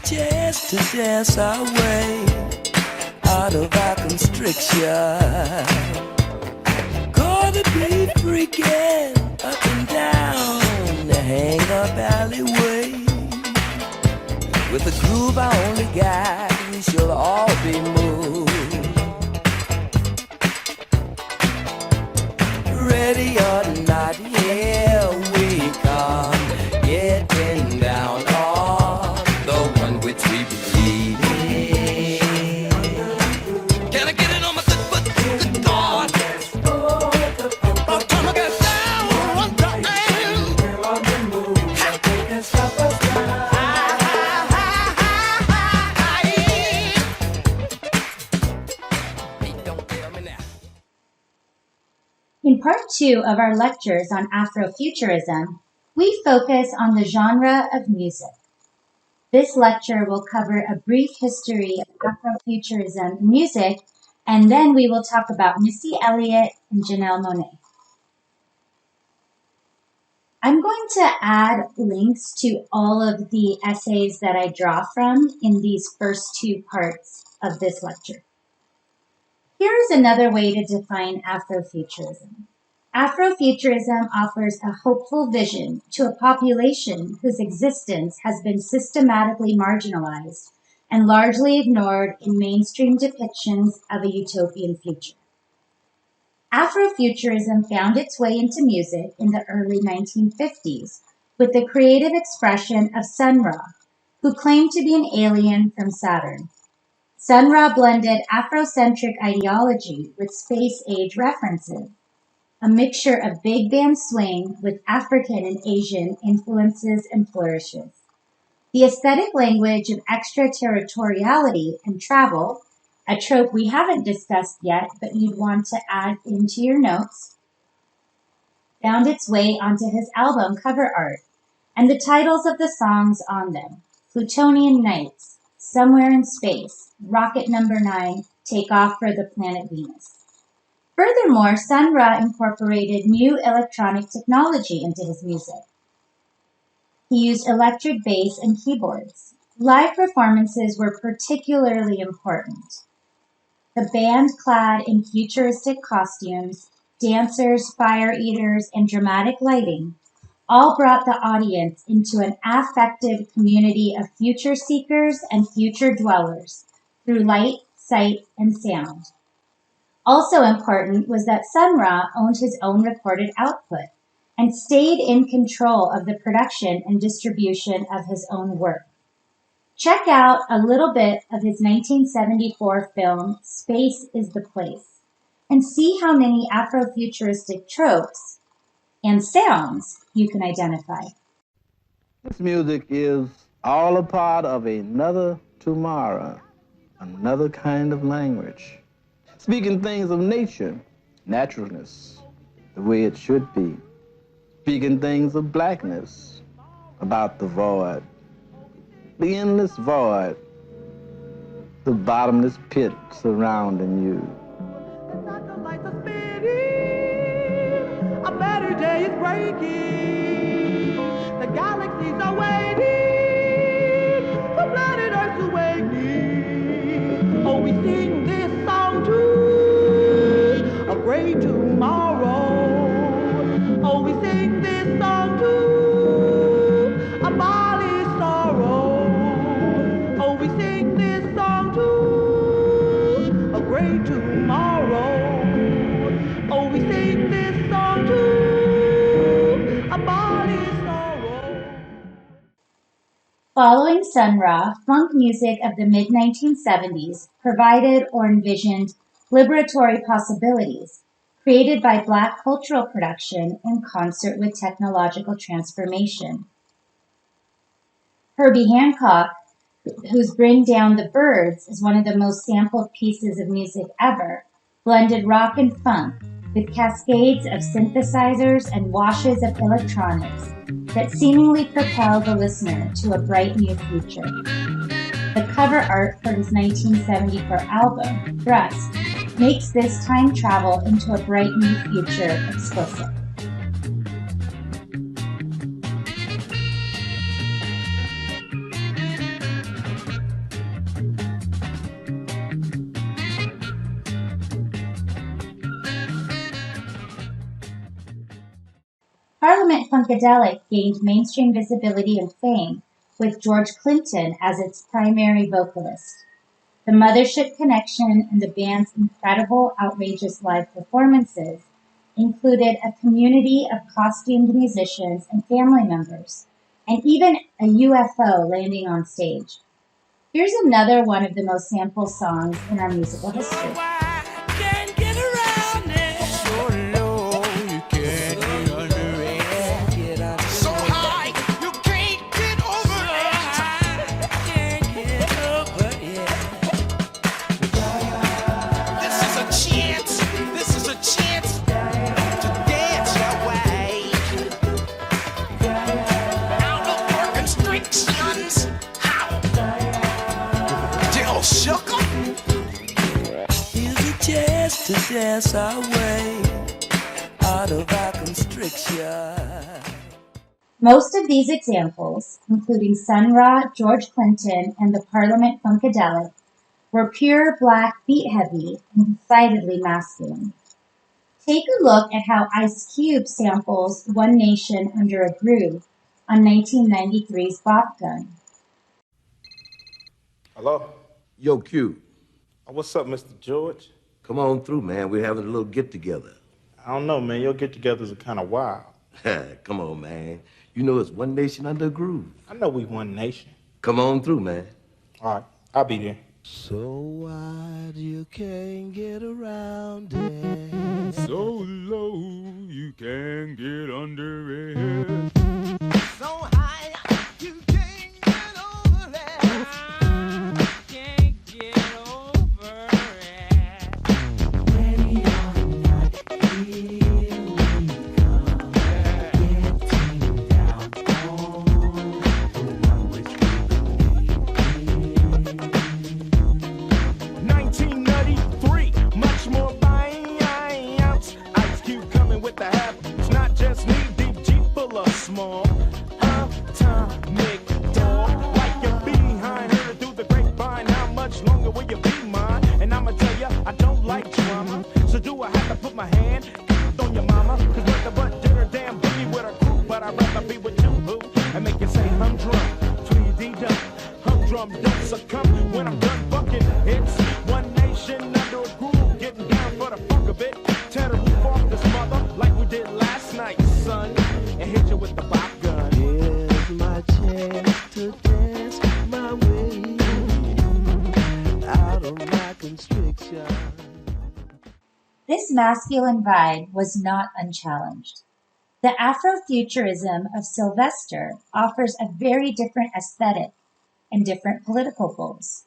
chance to dance our way out of our constriction. Gonna be freaking up and down the hang-up alleyway. With the groove I only got, we shall all be moved. Ready or not, here we come, getting down on the one which we believe in. Can I get it on my good foot? Good God. Oh, time I get down one time. We're on the move. They can stop us now. Don't tell me now. In part 2 of our lectures on Afrofuturism, we focus on the genre of music. This lecture will cover a brief history of Afrofuturism music, and then we will talk about Missy Elliott and Janelle Monáe. I'm going to add links to all of the essays that I draw from in these first 2 parts of this lecture. Here is another way to define Afrofuturism. Afrofuturism offers a hopeful vision to a population whose existence has been systematically marginalized and largely ignored in mainstream depictions of a utopian future. Afrofuturism found its way into music in the early 1950s with the creative expression of Sun Ra, who claimed to be an alien from Saturn. Sun Ra blended Afrocentric ideology with space-age references, a mixture of big band swing with African and Asian influences and flourishes. The aesthetic language of extraterritoriality and travel, a trope we haven't discussed yet but you'd want to add into your notes, found its way onto his album cover art and the titles of the songs on them: Plutonian Nights, Somewhere in Space, Rocket Number 9, Take Off for the Planet Venus. Furthermore, Sun Ra incorporated new electronic technology into his music. He used electric bass and keyboards. Live performances were particularly important. The band, clad in futuristic costumes, dancers, fire eaters, and dramatic lighting, all brought the audience into an affective community of future seekers and future dwellers through light, sight, and sound. Also important was that Sun Ra owned his own recorded output and stayed in control of the production and distribution of his own work. Check out a little bit of his 1974 film, Space is the Place, and see how many Afrofuturistic tropes and sounds you can identify. This music is all a part of another tomorrow, another kind of language. Speaking things of nature, naturalness, the way it should be. Speaking things of blackness, about the void, the endless void, the bottomless pit surrounding you. A better day is breaking. The galaxies are waiting. The planet Earth's awakening. Oh, we sing this song too. A great tomorrow. Oh, we sing this song too. Abolish sorrow. Oh, we sing this song too. A great tomorrow. Oh, we sing this song too. Abolish sorrow. Following Sun Ra, funk music of the mid-1970s provided or envisioned liberatory possibilities created by Black cultural production in concert with technological transformation. Herbie Hancock, whose Bring Down the Birds is one of the most sampled pieces of music ever, blended rock and funk with cascades of synthesizers and washes of electronics that seemingly propel the listener to a bright new future. The cover art for his 1974 album, Thrust, makes this time travel into a bright new future explicit. Parliament Funkadelic gained mainstream visibility and fame with George Clinton as its primary vocalist. The Mothership connection and the band's incredible, outrageous live performances included a community of costumed musicians and family members, and even a UFO landing on stage. Here's another one of the most sampled songs in our musical history. To dance our way out of our constriction. Most of these examples, including Sun Ra, George Clinton, and the Parliament Funkadelic, were pure black beat-heavy and decidedly masculine. Take a look at how Ice Cube samples One Nation Under a Groove on 1993's Bop Gun. Hello? Yo, Q, What's up, Mr. George? come on through, man. We're having a little get-together. I don't know, man. Your get-togethers are kind of wild. Come on, man. You know it's One Nation Under a Groove. I know we one nation. Come on through, man. All right, I'll be there. So wide you can't get around it. So low you can't get under it. So high you can't get over it. Can't get over it. Ready or not, here we come. Getting down on the one which we believe in. 1993, much more bounce. Ice Cube coming with the half. It's not just me, deep Jeep full of small. Atomic dog, like your behind. Heard it through the grapevine. How much longer will you be mine? And I'ma tell ya, I don't like drama. So do I have to put my hand on your mama? Cause what the butt did her damn boogie with her crew. But I'd rather be with you, boo, and make you say humdrum. Tweedy-dum, humdrum, don't succumb when I'm done bucking. It's One Nation Under a Groove, getting down for the fuck of it. Tear the roof off this mother like we did last night, son, and hit you with the Bop Gun. Here's my chance to dance my way out of my constriction. This masculine vibe was not unchallenged. The Afrofuturism of Sylvester offers a very different aesthetic and different political goals.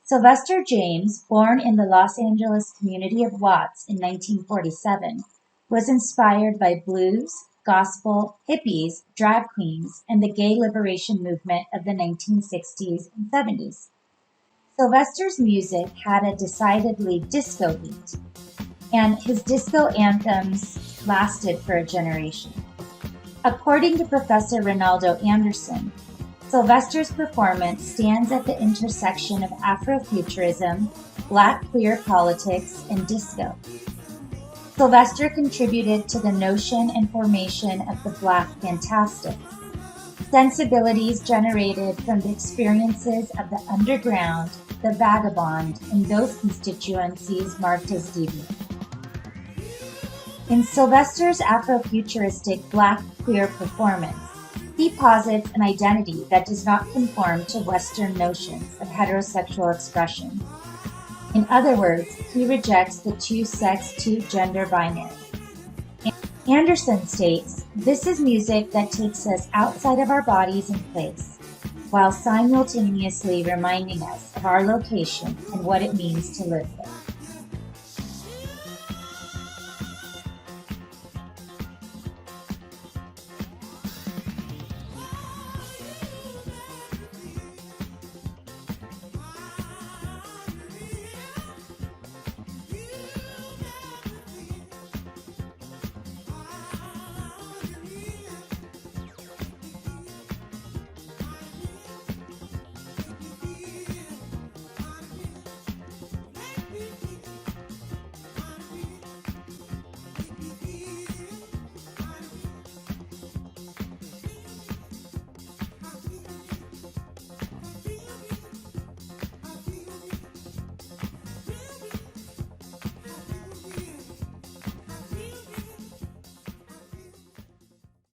Sylvester James, born in the Los Angeles community of Watts in 1947, was inspired by blues, gospel, hippies, drag queens, and the gay liberation movement of the 1960s and 70s. Sylvester's music had a decidedly disco beat, and his disco anthems lasted for a generation. According to Professor Ronaldo Anderson, Sylvester's performance stands at the intersection of Afrofuturism, Black queer politics, and disco. Sylvester contributed to the notion and formation of the Black Fantastic, sensibilities generated from the experiences of the underground, the vagabond, and those constituencies marked as deviant. In Sylvester's Afrofuturistic Black queer performance, he posits an identity that does not conform to Western notions of heterosexual expression. In other words, he rejects the two-sex, two-gender binary. Anderson states, "This is music that takes us outside of our bodies and place, while simultaneously reminding us of our location and what it means to live there."